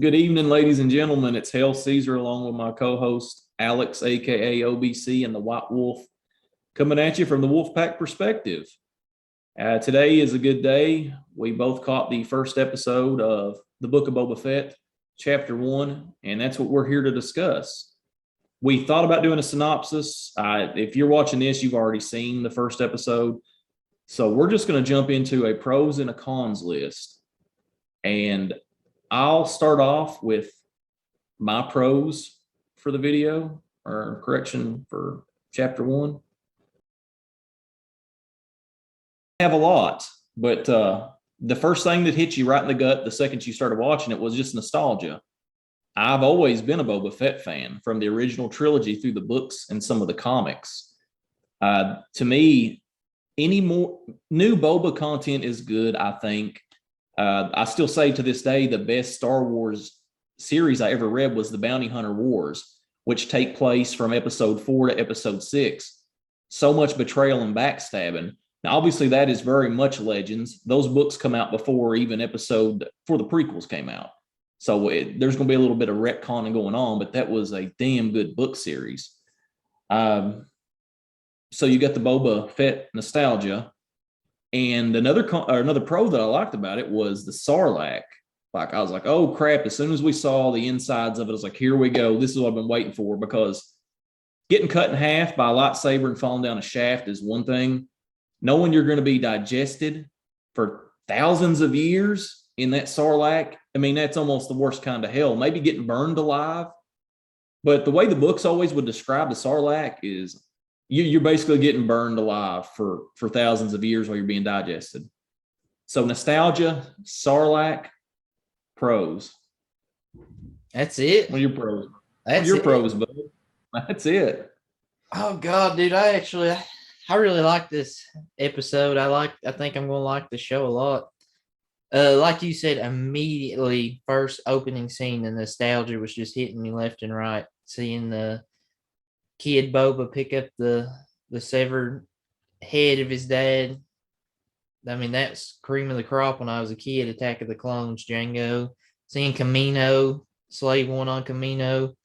Good evening, ladies and gentlemen. It's Hell Caesar along with my co-host Alex, aka OBC, and the White Wolf, coming at you from the Wolfpack perspective. Today is a good day. We both caught the first episode of the Book of Boba Fett, Chapter 1, and that's what we're here to discuss. We thought about doing a synopsis. If you're watching this, you've already seen the first episode. So we're just going to jump into a pros and a cons list. And I'll start off with my pros for the video, or correction, for chapter 1. I have a lot, but the first thing that hit you right in the gut the second you started watching it was just nostalgia. I've always been a Boba Fett fan from the original trilogy through the books and some of the comics. To me, any more new Boba content is good, I think. I still say to this day, the best Star Wars series I ever read was the Bounty Hunter Wars, which take place from episode 4 to episode 6. So much betrayal and backstabbing. Now, obviously, that is very much Legends. Those books come out before even the prequels came out. So there's going to be a little bit of retconning going on, but that was a damn good book series. So you got the Boba Fett nostalgia. And another pro that I liked about it was the Sarlacc. Like, I was like, oh crap, as soon as we saw the insides of it, I was like, here we go. This is what I've been waiting for, because getting cut in half by a lightsaber and falling down a shaft is one thing. Knowing you're going to be digested for thousands of years in that Sarlacc, I mean, that's almost the worst kind of hell. Maybe getting burned alive. But the way the books always would describe the Sarlacc is you're basically getting burned alive for thousands of years while you're being digested. So nostalgia, Sarlacc, pros. That's it. What are your pros? That's your it. pros, bud. That's it. Oh God, dude, I really like this episode. I think I'm gonna like the show a lot. Like you said, immediately first opening scene, the nostalgia was just hitting me left and right. Seeing the kid Boba pick up the severed head of his dad. I mean, that's cream of the crop when I was a kid. Attack of the Clones, Django. Seeing Camino, Slave One on Camino,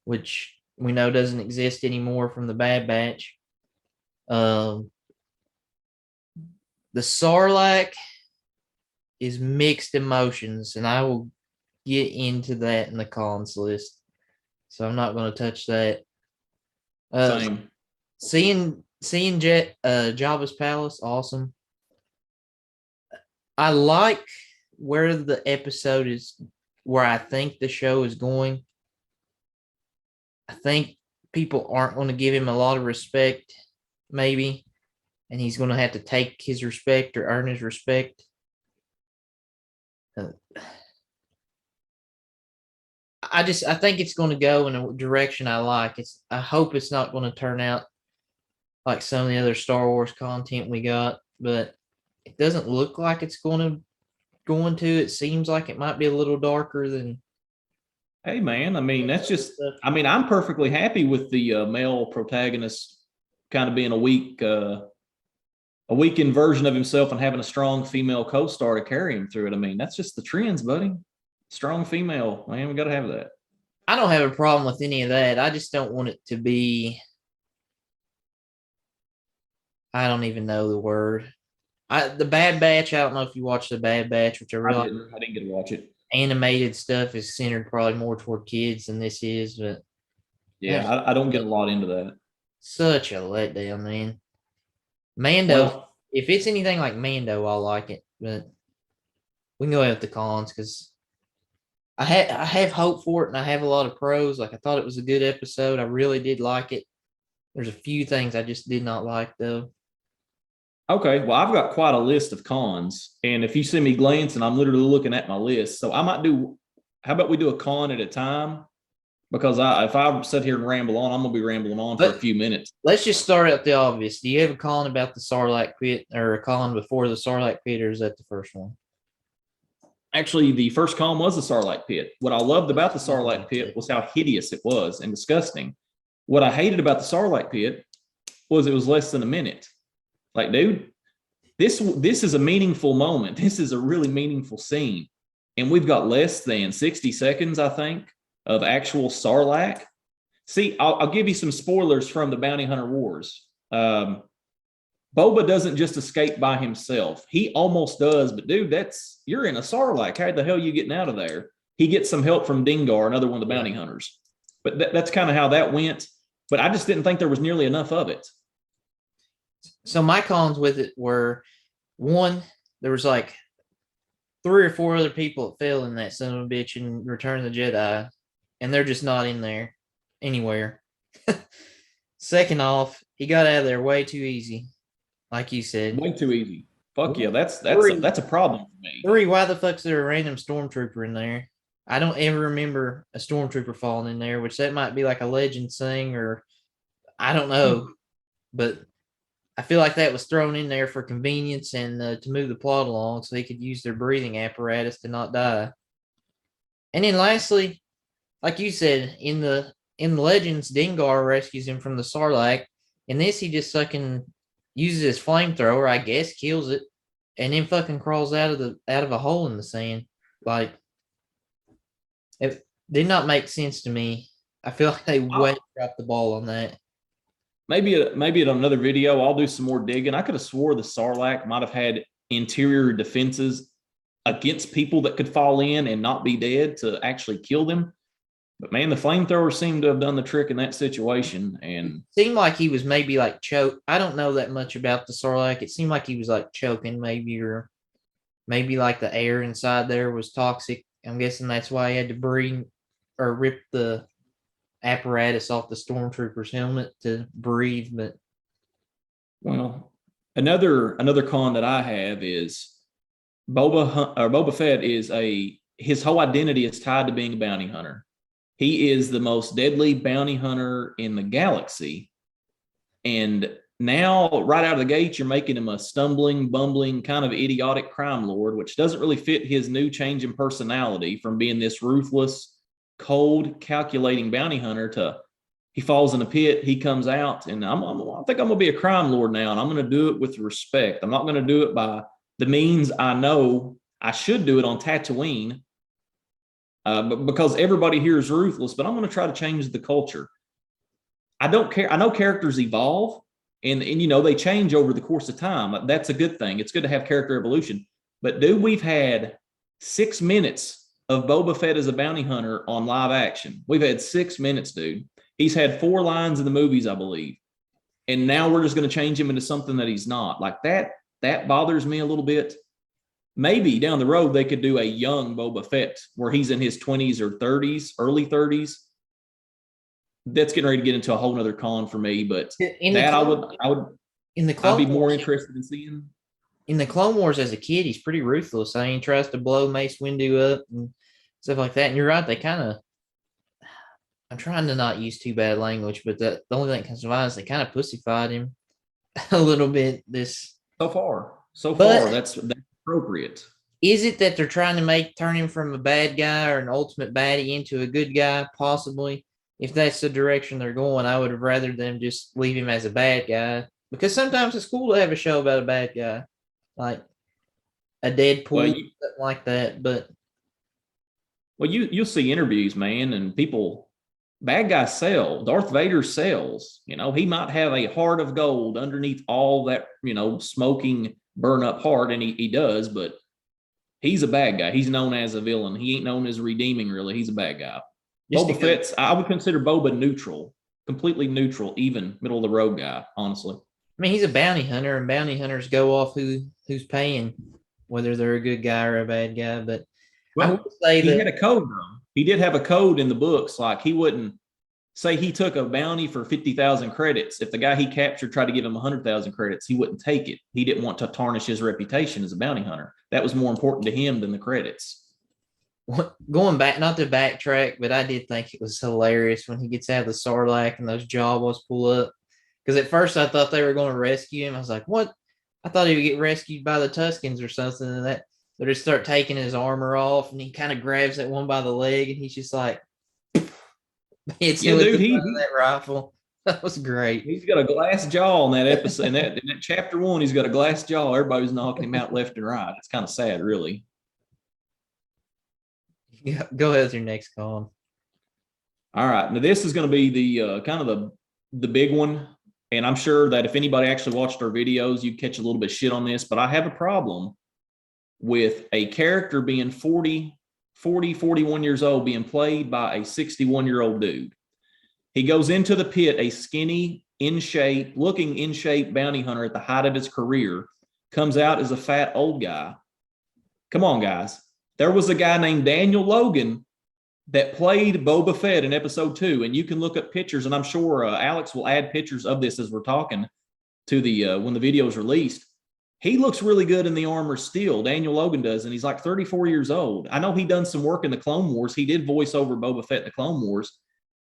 which we know doesn't exist anymore from the Bad Batch. The Sarlacc is mixed emotions, and I will get into that in the cons list. So I'm not going to touch that. Same. Seeing Jabba's palace, awesome. I like where the episode is, where I think the show is going. I think people aren't going to give him a lot of respect, maybe, and he's going to have to take his respect or earn his respect. I think it's going to go in a direction I like. I hope it's not going to turn out like some of the other Star Wars content we got, but it doesn't look like it's going to. It seems like it might be a little darker than. Hey man, I mean, that's just. I mean, I'm perfectly happy with the male protagonist kind of being a weakened version of himself and having a strong female co-star to carry him through it. I mean, that's just the trends, buddy. Strong female, man, we got to have that. I don't have a problem with any of that. I just don't want it to be. I don't even know the word. The Bad Batch. I don't know if you watched the Bad Batch, which I didn't get to watch it. Animated stuff is centered probably more toward kids than this is, but yeah, I don't get a lot into that. Such a letdown, man. Mando, if it's anything like Mando, I'll like it, but we can go with the cons because I have hope for it, and I have a lot of pros. Like, I thought it was a good episode. I really did like it. There's a few things I just did not like, though. Okay, well, I've got quite a list of cons, and if you see me glancing, I'm literally looking at my list. So I might do. How about we do a con at a time? Because if I sit here and ramble on, I'm gonna be rambling on for a few minutes. Let's just start out the obvious. Do you have a con about the Sarlacc pit, or a con before the Sarlacc pit, or is that the first one? Actually, the first con was the Sarlacc pit. What I loved about the Sarlacc pit was how hideous it was and disgusting. What I hated about the Sarlacc pit was it was less than a minute. Like, dude, this is a meaningful moment. This is a really meaningful scene. and we've got less than 60 seconds, I think, of actual Sarlacc. See, I'll give you some spoilers from the Bounty Hunter Wars. Boba doesn't just escape by himself. He almost does, but dude, you're in a Sarlacc. How the hell are you getting out of there? He gets some help from Dengar, another one of the bounty hunters. But that's kind of how that went. But I just didn't think there was nearly enough of it. So my cons with it were, one, there was like 3 or 4 other people that fell in that son of a bitch in Return of the Jedi, and they're just not in there anywhere. Second off, he got out of there way too easy, like you said. Way too easy. Fuck yeah, that's a problem for me. 3, why the fuck's there a random stormtrooper in there? I don't ever remember a stormtrooper falling in there, which that might be like a legend thing, or I don't know, but I feel like that was thrown in there for convenience and to move the plot along, so they could use their breathing apparatus to not die. And then lastly, like you said, in the Legends, Dengar rescues him from the Sarlacc. In this, he just fucking uses his flamethrower, I guess, kills it, and then fucking crawls out of a hole in the sand. Like, it did not make sense to me. I feel like they way dropped the ball on that. Maybe at another video, I'll do some more digging. I could have swore the Sarlacc might have had interior defenses against people that could fall in and not be dead to actually kill them. But man, the flamethrower seemed to have done the trick in that situation. And it seemed like he was maybe like choke. I don't know that much about the Sarlacc. It seemed like he was like choking, maybe, or maybe like the air inside there was toxic. I'm guessing that's why he had to breathe or rip the apparatus off the stormtrooper's helmet to breathe. But well, another con that I have is Boba Fett is his whole identity is tied to being a bounty hunter. He is the most deadly bounty hunter in the galaxy. And now, right out of the gate, you're making him a stumbling, bumbling, kind of idiotic crime lord, which doesn't really fit his new change in personality from being this ruthless, cold, calculating bounty hunter to he falls in a pit, he comes out, and I think I'm going to be a crime lord now, and I'm going to do it with respect. I'm not going to do it by the means I know I should do it on Tatooine, but because everybody here is ruthless, but I'm going to try to change the culture. I don't care. I know characters evolve and you know, they change over the course of time. That's a good thing. It's good to have character evolution. But dude, we've had 6 minutes of Boba Fett as a bounty hunter on live action. We've had 6 minutes, dude. He's had 4 lines in the movies, I believe. And now we're just going to change him into something that he's not. Like that bothers me a little bit. Maybe down the road they could do a young Boba Fett where he's in his 20s or 30s, early 30s. That's getting ready to get into a whole nother con for me, but I'd be more interested in seeing. In the Clone Wars as a kid, he's pretty ruthless. I mean, he tries to blow Mace Windu up and stuff like that. And you're right, they kind of, I'm trying to not use too bad language, but the only thing that comes to mind is they kind of pussyfied him a little bit. So far, that's appropriate. Is it that they're trying to turn him from a bad guy or an ultimate baddie into a good guy? Possibly. If that's the direction they're going, I would have rather them just leave him as a bad guy, because sometimes it's cool to have a show about a bad guy, like a Deadpool, something like that. But you'll see interviews, man, and people, bad guys sell. Darth Vader sells. You know, he might have a heart of gold underneath all that, you know, smoking, burn up heart, and he does, but he's a bad guy. He's known as a villain. He ain't known as redeeming, really. He's a bad guy. Boba Fett's, I would consider Boba neutral, completely neutral, even middle of the road guy, honestly. I mean, he's a bounty hunter, and bounty hunters go off who's paying, whether they're a good guy or a bad guy. But I would say he had a code, though. He did have a code in the books. Like, he wouldn't say he took a bounty for 50,000 credits. If the guy he captured tried to give him 100,000 credits, he wouldn't take it. He didn't want to tarnish his reputation as a bounty hunter. That was more important to him than the credits. Going back, not to backtrack, but I did think it was hilarious when he gets out of the Sarlacc and those Jawas pull up. Because at first I thought they were going to rescue him. I was like, what? I thought he would get rescued by the Tuskens or something. And that they just start taking his armor off, and he kind of grabs that one by the leg, and he's just like, it's that rifle. That was great. He's got a glass jaw in that episode. In that chapter 1, he's got a glass jaw. Everybody's knocking him out left and right. It's kind of sad, really. Go ahead with your next call. All right. Now this is going to be the kind of the big one, and I'm sure that if anybody actually watched our videos, you'd catch a little bit of shit on this. But I have a problem with a character being 41 years old, being played by a 61-year-old dude. He goes into the pit, a skinny, looking in shape bounty hunter at the height of his career, comes out as a fat old guy. Come on, guys. There was a guy named Daniel Logan that played Boba Fett in episode 2, and you can look up pictures, and I'm sure Alex will add pictures of this as we're talking to the when the video is released. He looks really good in the armor still. Daniel Logan does, and he's like 34 years old. I know he done some work in the Clone Wars. He did voice over Boba Fett in the Clone Wars.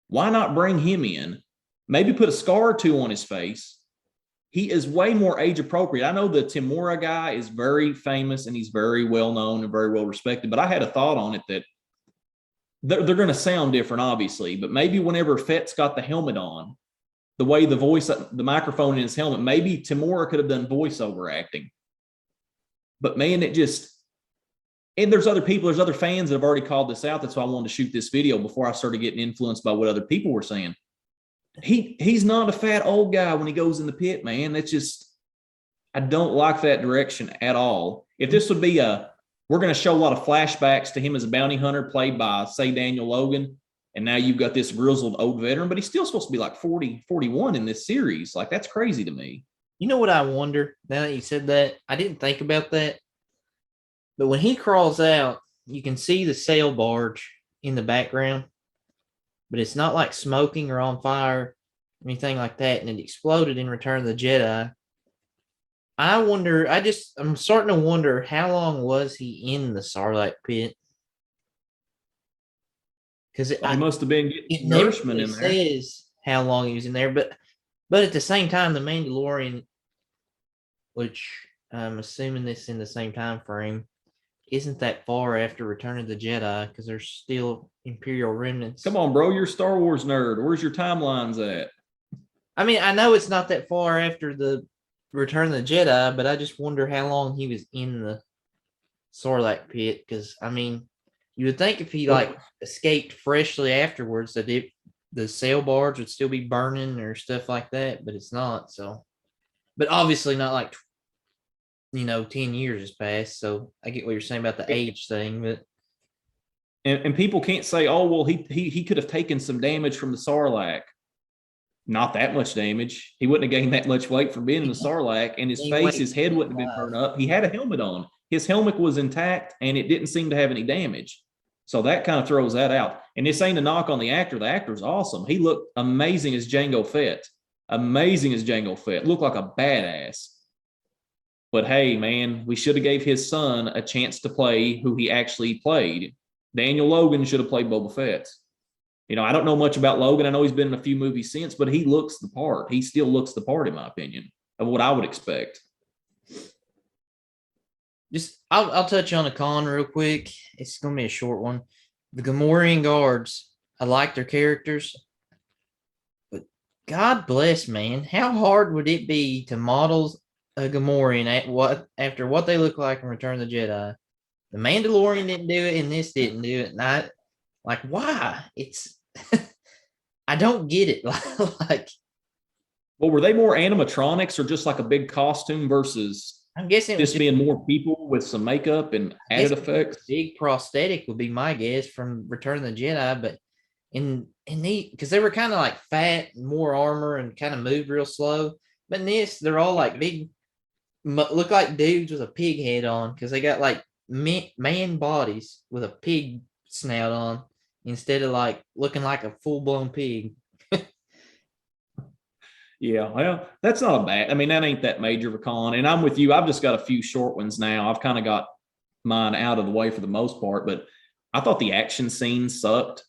Why not bring him in? Maybe put a scar or two on his face. He is way more age appropriate. I know the Timura guy is very famous and he's very well known and very well respected, but I had a thought on it that they're going to sound different, obviously, but maybe whenever Fett's got the helmet on, the way the microphone in his helmet, maybe Timura could have done voiceover acting. But man, and there's other fans that have already called this out. That's why I wanted to shoot this video before I started getting influenced by what other people were saying. He's not a fat old guy when he goes in the pit, man. That's just, I don't like that direction at all. If this would be we're going to show a lot of flashbacks to him as a bounty hunter played by, say, Daniel Logan, and now you've got this grizzled old veteran, but he's still supposed to be like 40, 41 in this series. Like, that's crazy to me. You know what I wonder now that you said that? I didn't think about that. But when he crawls out, you can see the sail barge in the background, but it's not like smoking or on fire or anything like that. And it exploded in Return of the Jedi. I'm starting to wonder, how long was he in the Sarlacc pit? Because he must have been getting nourishment in there. It says how long he was in there, but at the same time, the Mandalorian, which I'm assuming this in the same time frame, isn't that far after Return of the Jedi, because there's still Imperial remnants. Come on, bro, you're a Star Wars nerd. Where's your timelines at? I mean, I know it's not that far after the Return of the Jedi, but I just wonder how long he was in the Sarlacc pit, because I mean, you would think if he escaped freshly afterwards that the sail barge would still be burning or stuff like that, but it's not. So, but obviously not like 10 years has passed. So I get what you're saying about the age thing, but and people can't say, oh well, he could have taken some damage from the Sarlacc. Not that much damage. He wouldn't have gained that much weight from being in the Sarlacc, and his head wouldn't have been burned up. He had a helmet on. His helmet was intact, and it didn't seem to have any damage. So that kind of throws that out. And this ain't a knock on the actor. The actor's awesome. He looked amazing as Jango Fett. Looked like a badass. But hey, man, we should have gave his son a chance to play who he actually played. Daniel Logan should have played Boba Fett. I don't know much about Logan. I know he's been in a few movies since, but he looks the part. He still looks the part, in my opinion, of what I would expect. I'll touch on a con real quick. It's going to be a short one. The Gamorrean guards, I like their characters, but God bless, man. How hard would it be to model a Gamorrean after what they look like in Return of the Jedi? The Mandalorian didn't do it, and this didn't do it. And why? It's I don't get it. Well, were they more animatronics or just like a big costume versus? I'm guessing just being more people with some makeup and added effects. Big prosthetic would be my guess from Return of the Jedi, but because they were kind of like fat, more armor, and kind of moved real slow. But in this, they're all like big, look like dudes with a pig head on, because they got like man bodies with a pig snout on instead of like looking like a full-blown pig. Yeah, well, that's not a bad. I mean, that ain't that major of a con. And I'm with you. I've just got a few short ones now. I've kind of got mine out of the way for the most part, but I thought the action scene sucked.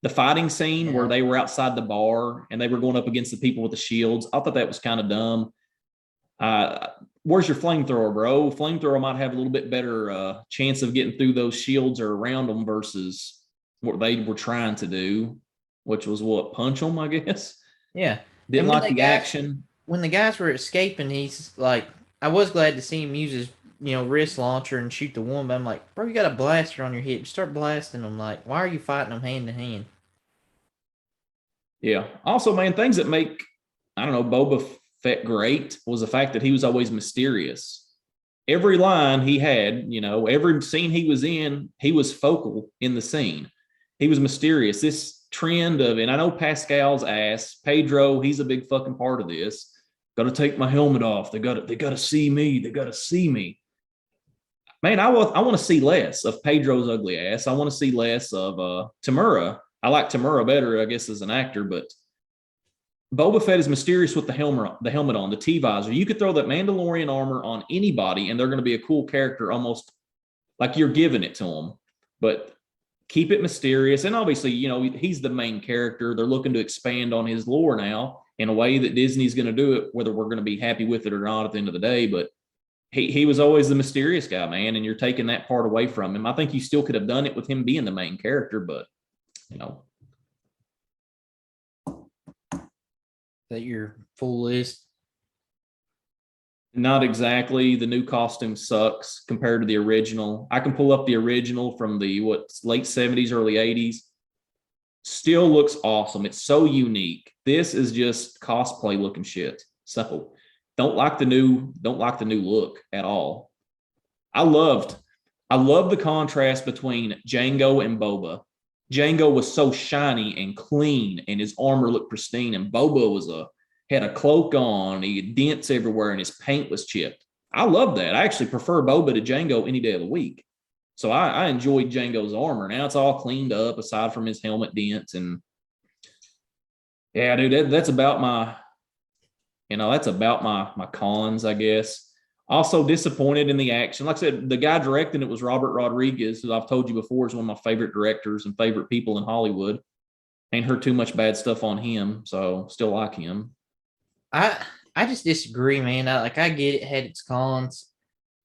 The fighting scene where they were outside the bar and they were going up against the people with the shields, I thought that was kind of dumb. Where's your flamethrower, bro? Flamethrower might have a little bit better chance of getting through those shields or around them versus what they were trying to do, which was punch them, I guess. Yeah. Didn't like the action. When the guys were escaping, he's like, I was glad to see him use his wrist launcher and shoot the one. But I'm like, bro, you got a blaster on your hip. Start blasting them. Like, why are you fighting them hand to hand? Yeah. Also, man, things that make, I don't know, Boba Fett great was the fact that he was always mysterious. Every line he had, every scene he was in, he was focal in the scene. He was mysterious. This trend of, and I know Pascal's ass, Pedro, he's a big fucking part of this. Got to take my helmet off. They got to see me. They got to see me. Man, I want to see less of Pedro's ugly ass. I want to see less of Tamura. I like Tamura better, I guess, as an actor, but Boba Fett is mysterious with the helmet on, the T visor. You could throw that Mandalorian armor on anybody, and they're going to be a cool character, almost like you're giving it to them. But keep it mysterious, and obviously, he's the main character. They're looking to expand on his lore now in a way that Disney's going to do it, whether we're going to be happy with it or not at the end of the day. But he was always the mysterious guy, man, and you're taking that part away from him. I think you still could have done it with him being the main character, but you know, That your full list. not exactly. The new costume sucks compared to the original. I can pull up the original from the late 70s, early 80s. Still looks awesome. It's so unique. This is just cosplay looking shit. So don't like the new look at all. I loved I love the contrast between Django and Boba. Django was so shiny and clean, and his armor looked pristine, and Boba had a cloak on, he had dents everywhere, and his paint was chipped. I love that. I actually prefer Boba to Django any day of the week. So I enjoyed Django's armor. Now it's all cleaned up, aside from his helmet dents, and yeah, dude, that's about my cons, I guess. Also disappointed in the action. Like I said, the guy directing it was Robert Rodriguez, who I've told you before is one of my favorite directors and favorite people in Hollywood. Ain't heard too much bad stuff on him, so still like him. I I just disagree, man. I get it had its cons.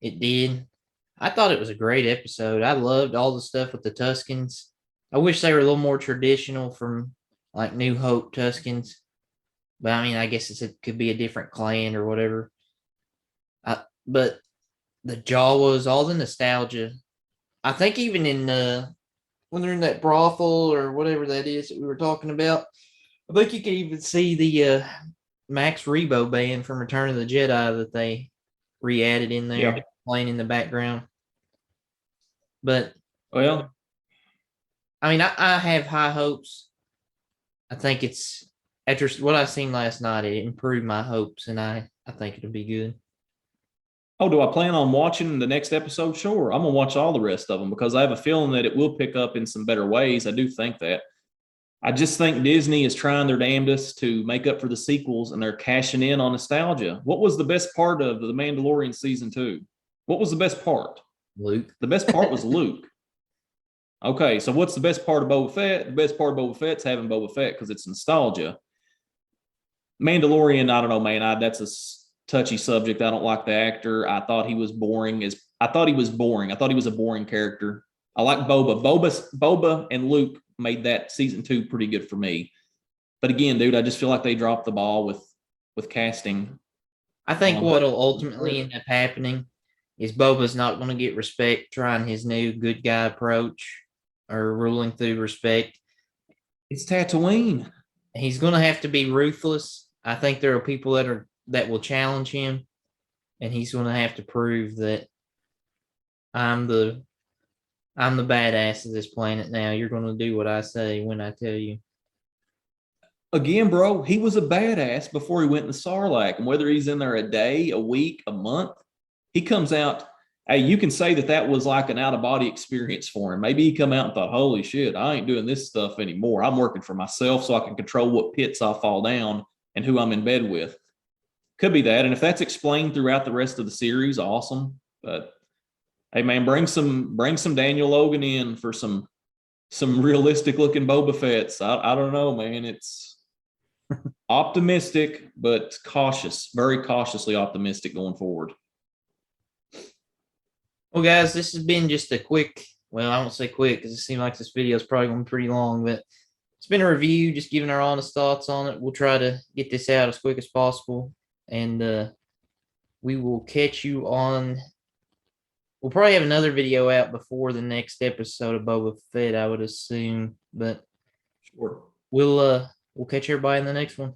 It did. I thought it was a great episode. I loved all the stuff with the Tuscans. I wish they were a little more traditional from like New Hope Tuscans. But I mean, I guess it could be a different clan or whatever. But the Jawas, all the nostalgia. I think even in when they're in that brothel or whatever that is that we were talking about, I think you could even see the Max Rebo band from Return of the Jedi that they re-added in there, Yeah. playing in the background. But Well, I mean, I have high hopes. I think it's after what I seen last night, it improved my hopes, and I think it'll be good. oh, do I plan on watching the next episode? Sure. I'm gonna watch all the rest of them because I have a feeling that it will pick up in some better ways. I do think that. I just think Disney is trying their damnedest to make up for the sequels, and they're cashing in on nostalgia. What was the best part of The Mandalorian season 2? What was the best part? Luke, The best part was Luke. Okay, so what's the best part of Boba Fett? The best part of Boba Fett's having Boba Fett because it's nostalgia. Mandalorian, I don't know, man. That's a touchy subject. I don't like the actor. I thought he was boring. I thought he was boring. I thought he was a boring character. I like Boba. Boba and Luke made that season 2 pretty good for me. But again, dude, I just feel like they dropped the ball with casting. I think what'll ultimately end up happening is Boba's not going to get respect trying his new good guy approach or ruling through respect. It's Tatooine. He's going to have to be ruthless. I think there are people that will challenge him, and he's going to have to prove that I'm the badass of this planet now. You're going to do what I say when I tell you. Again, bro, he was a badass before he went in the Sarlacc. And whether he's in there a day, a week, a month, he comes out. Hey, you can say that was like an out of body experience for him. Maybe he come out and thought, holy shit, I ain't doing this stuff anymore. I'm working for myself so I can control what pits I fall down and who I'm in bed with. Could be that. And if that's explained throughout the rest of the series, awesome. But hey, man, bring some Daniel Logan in for some realistic looking Boba Fett's. I don't know, man. It's optimistic, but cautious, very cautiously optimistic going forward. Well, guys, this has been just a quick, well, I won't say quick because it seems like this video is probably going to be pretty long, but it's been a review, just giving our honest thoughts on it. We'll try to get this out as quick as possible, and we will catch you on we'll probably have another video out before the next episode of Boba Fett, I would assume. But Sure. we'll catch everybody in the next one.